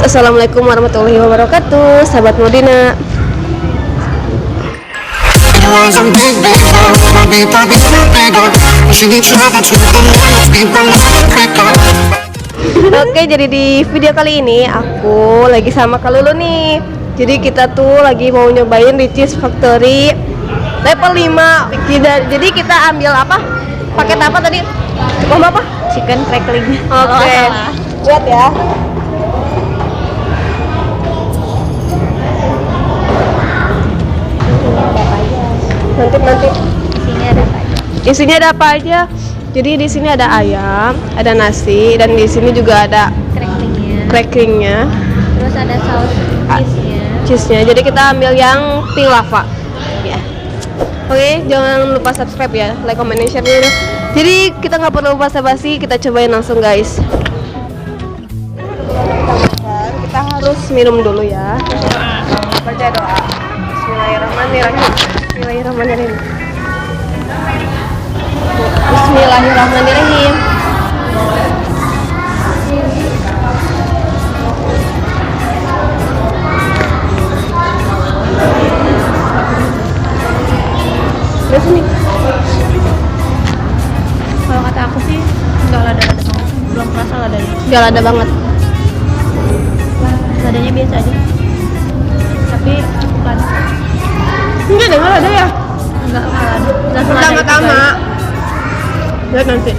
Assalamualaikum warahmatullahi wabarakatuh, sahabat Modina. Oke, jadi di video kali ini aku lagi sama Kak Lulu nih. Jadi kita tuh lagi mau nyobain Richeese Factory level 5. Jadi kita ambil apa? Paket apa tadi? Combo apa? Chicken crackling. Oke. Lihat ya. Nanti Isinya ada apa aja? isinya ada apa aja? Jadi di sini ada ayam, ada nasi, dan di sini juga ada Cracklingnya. crackingnya, Terus ada saus cheese-nya. cheese-nya. Jadi kita ambil yang pink lava. Ya. Oke, jangan lupa subscribe ya, like, comment, and share dulu. Jadi kita nggak perlu basa-basi, kita cobain langsung guys. Kita harus minum dulu ya. Baca doa. Bismillahirrahmanirrahim. Bismillahirrahmanirrahim. Bismillahirrahmanirrahim. Di sini. Kalau kata aku sih nggak lada-lada banget. Belum kerasa ladanya. Gak ada banget. Ladanya biasa aja. Tapi lada. Enggak ada, nggak ada ya. Nggak lada. Nggak selada itu, Pertama-tama. guys. Lihat nanti.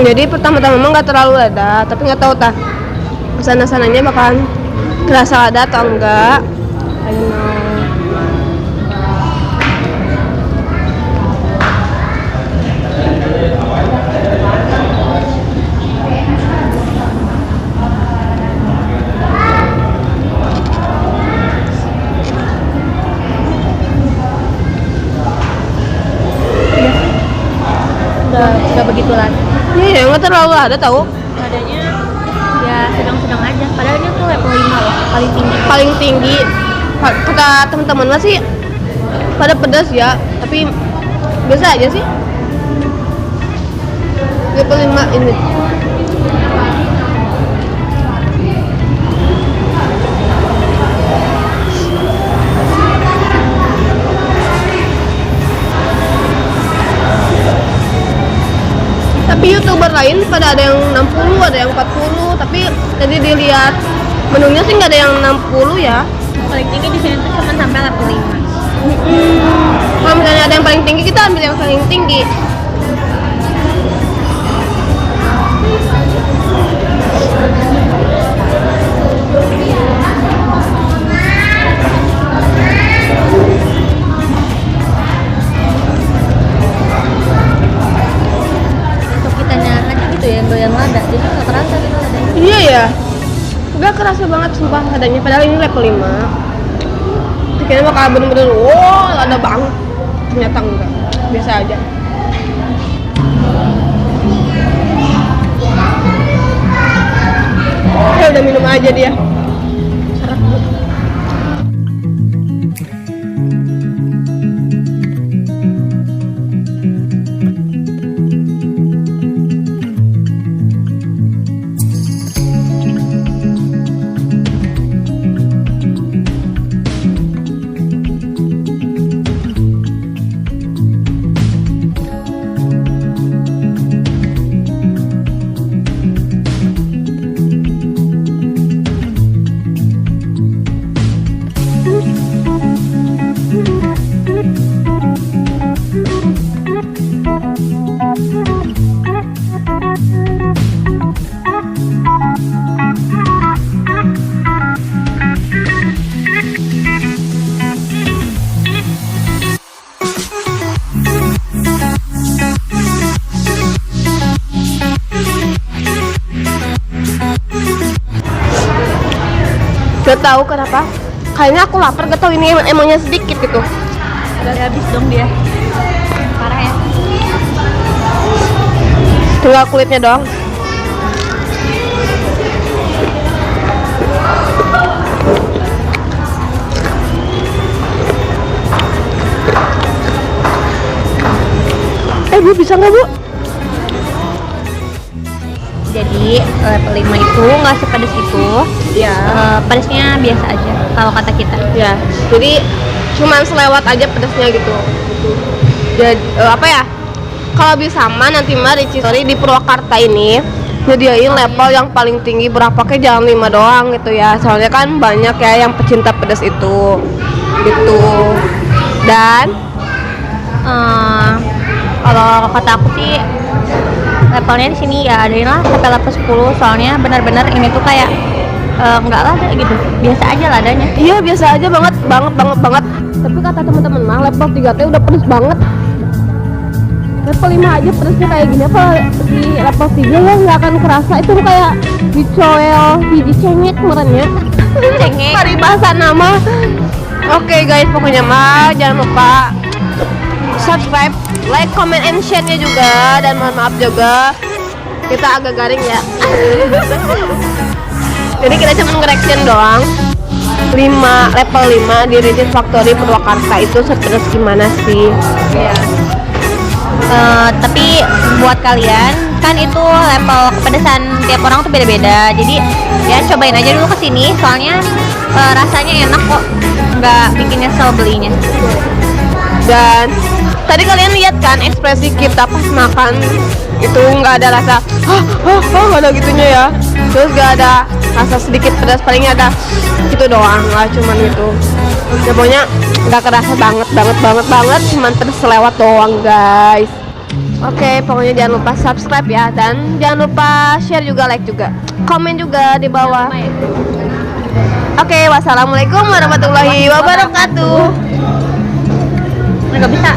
Jadi pertama-tama emang nggak terlalu ada, tapi nggak tahu tah sana-sananya bakalan kerasa ada atau enggak. I don't know. Nggak begitu lada. Iya, nggak terlalu ada tahu. Ladanya ya sedang-sedang aja. Padahal ini tuh level 5 loh, paling tinggi. Paling tinggi kata teman-teman lah sih pada pedas ya, tapi biasa aja sih. Level 5 ini. Tapi YouTuber lain pada ada yang 60, ada yang 40, tapi tadi dilihat menunya sih nggak ada yang 60 ya. Paling tinggi di sini tuh cuma sampai level 5. Kalau misalnya ada yang paling tinggi, kita ambil yang paling tinggi. Untuk kitanya aja gitu ya, doyan lada. Jadi nggak kerasa gitu ladanya. Iya ya, nggak kerasa banget sumpah adanya, padahal ini level 5. Pikirnya bakal bener-bener wow ada banget, ternyata enggak, biasa aja. Ya udah minum aja dia. Seret bu. Gak tahu kenapa. Kayaknya aku lapar, gak tahu ini emangnya sedikit gitu. Udah habis dong dia. Parah ya. Tinggal kulitnya doang. bisa nggak Bu? Jadi level 5 itu nggak sepedas itu. Ya. Pedasnya biasa aja kalau kata kita. Ya, jadi cuman selewat aja pedasnya gitu. Jadi apa ya? Kalau bisa mah nanti mah Ricis Factory di Purwakarta ini nyediain level yang paling tinggi, berapa ke jangan 5 doang gitu ya. Soalnya kan banyak ya yang pecinta pedas itu. Gitu. Dan Kalau kata aku sih levelnya di sini ya adain lah sampai level 10, soalnya benar-benar ini tuh kayak nggak lada gitu, biasa aja ladanya. iya biasa aja banget. Tapi kata teman-teman mah level 3 teh udah pedes banget. Level 5 aja pedesnya kayak gini, apa di level 3 ya nggak akan kerasa, itu kayak dicoel, biji cengek merenya. Cengek. Paribasa nama. Oke guys, pokoknya mah jangan lupa subscribe, like, comment, and share-nya juga. Dan mohon maaf juga kita agak garing ya. Jadi kita cuma nge-reaction doang. Level 5 di Ricis Factory Purwakarta itu sepedas gimana sih? Iya. Tapi buat kalian kan itu level kepedesan tiap orang tuh beda-beda. Jadi ya cobain aja dulu kesini, soalnya rasanya enak kok, nggak bikin nyesel belinya. Dan tadi kalian lihat kan ekspresi kita pas makan itu nggak ada rasa nggak ada gitunya ya, terus nggak ada rasa sedikit pedas, paling ada gitu doang lah, cuman itu ya pokoknya nggak kerasa banget, cuman pedas selewat doang guys. Oke, pokoknya jangan lupa subscribe ya, dan jangan lupa share juga, like juga, komen juga di bawah. Oke, wassalamualaikum warahmatullahi wabarakatuh. Nggak bisa.